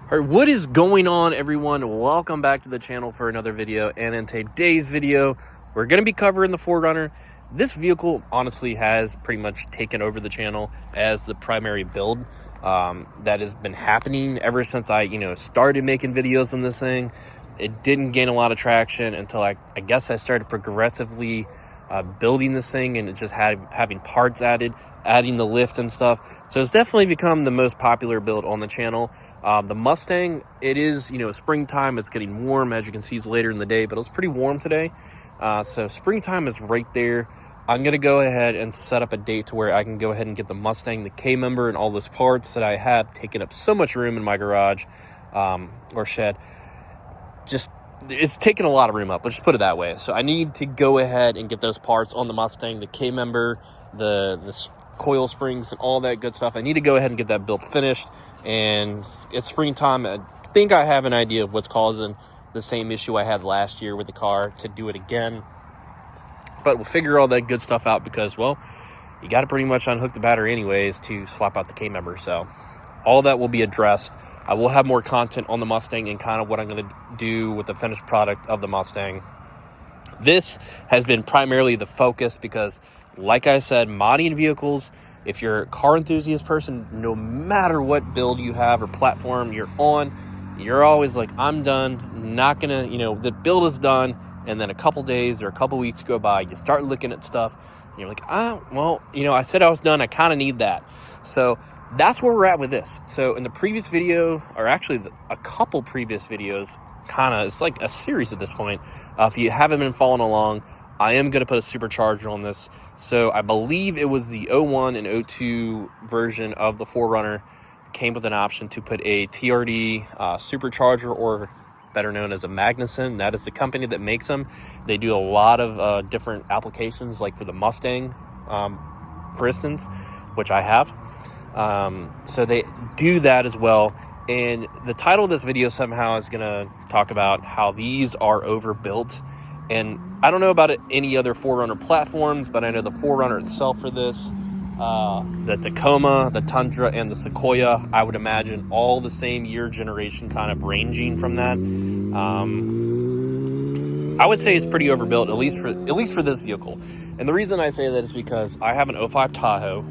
All right, what is going on, everyone? Welcome back to the channel for another video. And in today's video, we're going to be covering the 4Runner. This vehicle honestly has pretty much taken over the channel as the primary build that has been happening ever since I started making videos on this thing. It didn't gain a lot of traction until I guess I started progressively building this thing, and it just having parts added, adding the lift and stuff. So it's definitely become the most popular build on the channel. The Mustang, it is springtime. It's getting warm, as you can see. It's later in the day, but it was pretty warm today. So springtime is right there. I'm gonna go ahead and set up a date to where I can go ahead and get the Mustang, the K member, and all those parts that I have taken up so much room in my garage or shed. It's taking a lot of room up, let's just put it that way. So I need to go ahead and get those parts on the Mustang, the K member, the coil springs, and all that good stuff. I need to go ahead and get that built finished. And it's springtime. I think I have an idea of what's causing the same issue I had last year with the car to do it again. But we'll figure all that good stuff out because, well, you got to pretty much unhook the battery anyways to swap out the K member. So all that will be addressed. I will have more content on the Mustang and kind of what I'm going to do with the finished product of the Mustang. This has been primarily the focus because, like I said, modding vehicles, if you're a car enthusiast person, no matter what build you have or platform you're on, you're always like, I'm done, not gonna, the build is done. And then a couple days or a couple weeks go by, you start looking at stuff and you're like, I said I was done. I kind of need that. So that's where we're at with this. So in the previous video, or actually a couple previous videos, it's like a series at this point. If you haven't been following along, I am going to put a supercharger on this. So I believe it was the 01 and 02 version of the 4Runner came with an option to put a TRD supercharger, or better known as a Magnuson. That is the company that makes them. They do a lot of different applications, like for the Mustang, for instance, which I have. So they do that as well. And the title of this video somehow is going to talk about how these are overbuilt. And I don't know about any other 4Runner platforms, but I know the 4Runner itself for this, the Tacoma, the Tundra, and the Sequoia, I would imagine all the same year generation, kind of ranging from that. I would say it's pretty overbuilt, at least for this vehicle. And the reason I say that is because I have an 05 Tahoe,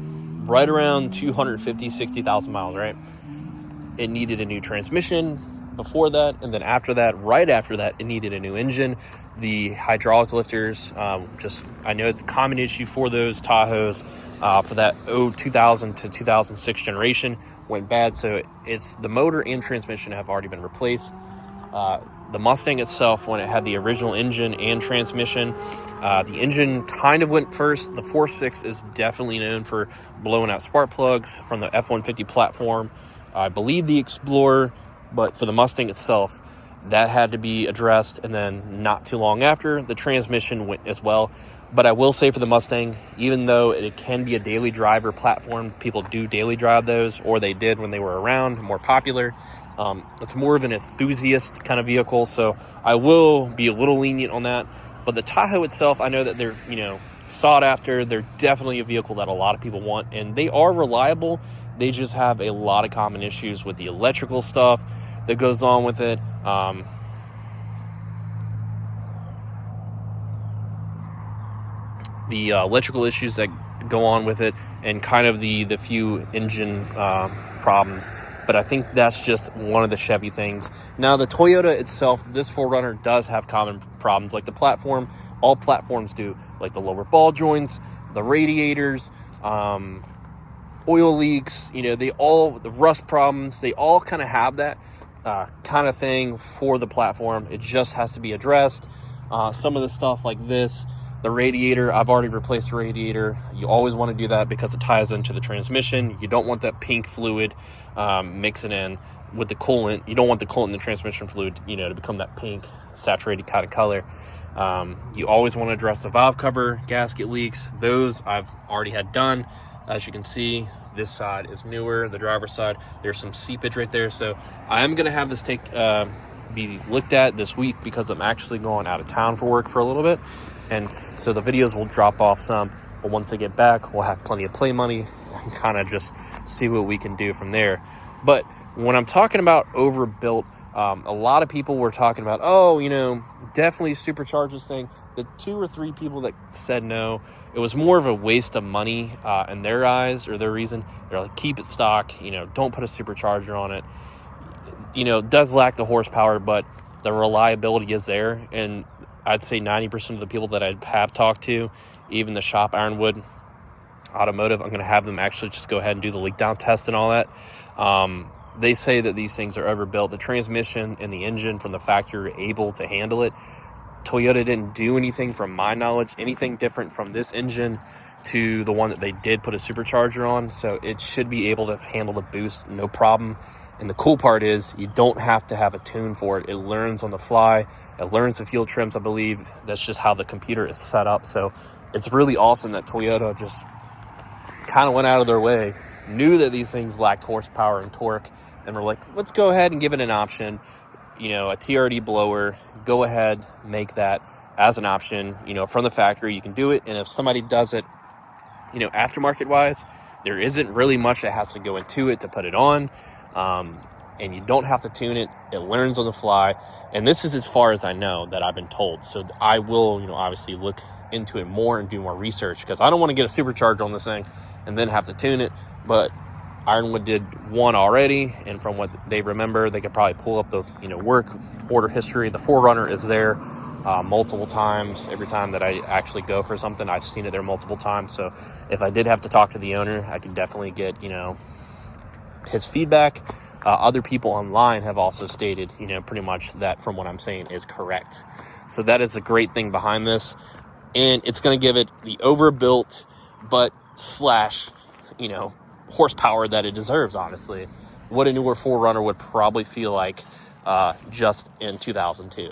right around 250-60,000 miles, right? It needed a new transmission before that, and then right after that, it needed a new engine. The hydraulic lifters, I know it's a common issue for those Tahoes, for that 2000 to 2006 generation went bad. So it's the motor and transmission have already been replaced. The Mustang itself, when it had the original engine and transmission, the engine kind of went first. The 4.6 is definitely known for blowing out spark plugs from the F-150 platform. I believe the Explorer, but for the Mustang itself, that had to be addressed. And then not too long after, the transmission went as well. But I will say for the Mustang, even though it can be a daily driver platform, people do daily drive those, or they did when they were around, more popular. It's more of an enthusiast kind of vehicle, so I will be a little lenient on that. But the Tahoe itself, I know that they're, sought after. They're definitely a vehicle that a lot of people want, and they are reliable. They just have a lot of common issues with the electrical stuff that goes on with it. The electrical issues that go on with it, and kind of the few engine problems. But I think that's just one of the Chevy things. Now, the Toyota itself, this 4Runner does have common problems like the platform. All platforms do, like the lower ball joints, the radiators, oil leaks, the rust problems, they all kind of have that kind of thing for the platform. It just has to be addressed. Some of the stuff like this, the radiator, I've already replaced the radiator. You always want to do that because it ties into the transmission. You don't want that pink fluid mixing in with the coolant. You don't want the coolant in the transmission fluid, to become that pink saturated kind of color. You always want to address the valve cover, gasket leaks. Those I've already had done. As you can see, this side is newer, the driver's side. There's some seepage right there. So I'm going to have this be looked at this week because I'm actually going out of town for work for a little bit. And so the videos will drop off some. But once I get back, we'll have plenty of play money and kind of just see what we can do from there. But When I'm talking about overbuilt, a lot of people were talking about, oh, definitely supercharge this thing. The 2 or 3 people that said no, it was more of a waste of money in their eyes, or their reason. They're like, keep it stock, don't put a supercharger on it. It does lack the horsepower, but the reliability is there. And I'd say 90% of the people that I have talked to, even the shop Ironwood Automotive, I'm going to have them actually just go ahead and do the leak down test and all that. They say that these things are overbuilt. The transmission and the engine from the factory are able to handle it. Toyota didn't do anything, from my knowledge, anything different from this engine to the one that they did put a supercharger on. So it should be able to handle the boost, no problem. And the cool part is you don't have to have a tune for it. It learns on the fly. It learns the fuel trims, I believe. That's just how the computer is set up. So it's really awesome that Toyota just kind of went out of their way, knew that these things lacked horsepower and torque, and we're like, let's go ahead and give it an option. A TRD blower, go ahead, make that as an option, from the factory. You can do it. And if somebody does it, aftermarket wise, there isn't really much that has to go into it to put it on. And you don't have to tune it. It learns on the fly. And this is as far as I know that I've been told. So I will, obviously look into it more and do more research, because I don't want to get a supercharger on this thing and then have to tune it. But Ironwood did one already, and from what they remember, they could probably pull up the work order history. The 4Runner is there multiple times. Every time that I actually go for something, I've seen it there multiple times. So if I did have to talk to the owner, I could definitely get his feedback. Other people online have also stated pretty much that from what I'm saying is correct. So that is a great thing behind this, and it's going to give it the overbuilt but slash horsepower that it deserves. Honestly, what a newer 4Runner would probably feel like just in 2002.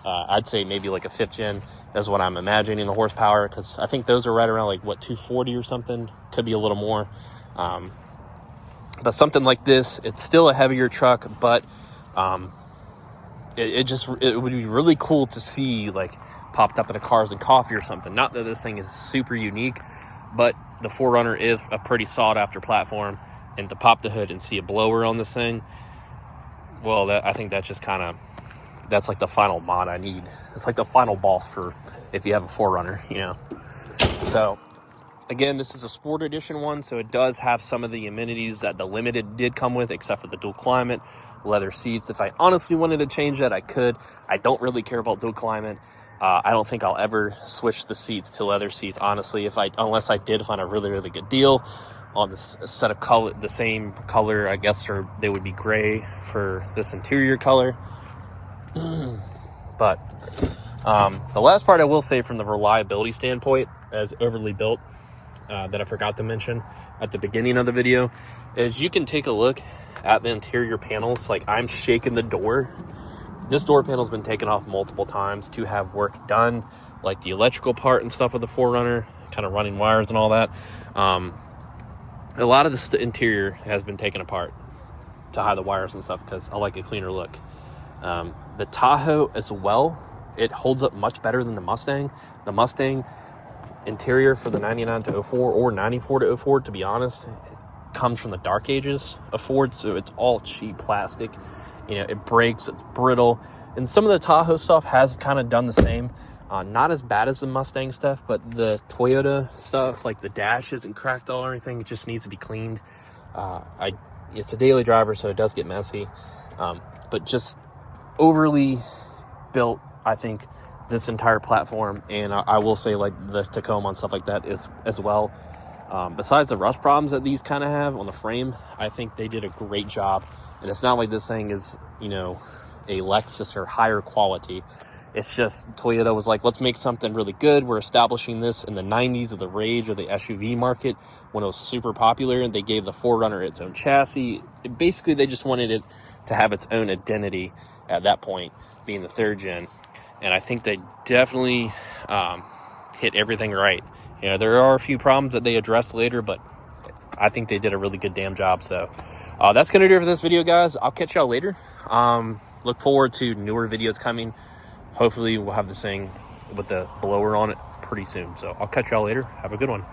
I'd say maybe like a 5th gen is what I'm imagining the horsepower, because I think those are right around 240 or something, could be a little more. But something like this, it's still a heavier truck, but it would be really cool to see popped up in a Cars and Coffee or something. Not that this thing is super unique, but the 4Runner is a pretty sought after platform, and to pop the hood and see a blower on this thing, well, I think that's just that's like the final mod I need. It's like the final boss for if you have a 4Runner, So again, this is a Sport Edition one, so it does have some of the amenities that the Limited did come with, except for the dual climate, leather seats. If I honestly wanted to change that, I could. I don't really care about dual climate. I don't think I'll ever switch the seats to leather seats, honestly, unless I did find a really, really good deal on this set of color, the same color, I guess, or they would be gray for this interior color. But the last part I will say from the reliability standpoint, as overly built, that I forgot to mention at the beginning of the video, is you can take a look at the interior panels. I'm shaking the door. This door panel's been taken off multiple times to have work done, like the electrical part and stuff with the 4Runner, kind of running wires and all that. A lot of the interior has been taken apart to hide the wires and stuff, because I like a cleaner look. The Tahoe as well, it holds up much better than the Mustang. The Mustang interior for the 99 to 04 or 94 to 04, to be honest, comes from the dark ages of Ford, so it's all cheap plastic. It breaks, it's brittle, and some of the Tahoe stuff has kind of done the same. Not as bad as the Mustang stuff, but the Toyota stuff, like the dash isn't cracked all or anything. It just needs to be cleaned. It's a daily driver, so it does get messy, but just overly built, I think, this entire platform. And I will say the Tacoma and stuff like that is as well. Besides the rust problems that these kind of have on the frame, I think they did a great job. And it's not like this thing is a Lexus or higher quality. It's just Toyota was like, let's make something really good. We're establishing this in the 90s of the rage of the SUV market when it was super popular, and they gave the 4Runner its own chassis. Basically, they just wanted it to have its own identity at that point, being the 3rd gen. And I think they definitely hit everything right. There are a few problems that they addressed later, but I think they did a really good damn job. So that's going to do it for this video, guys. I'll catch y'all later. Look forward to newer videos coming. Hopefully we'll have this thing with the blower on it pretty soon. So I'll catch y'all later. Have a good one.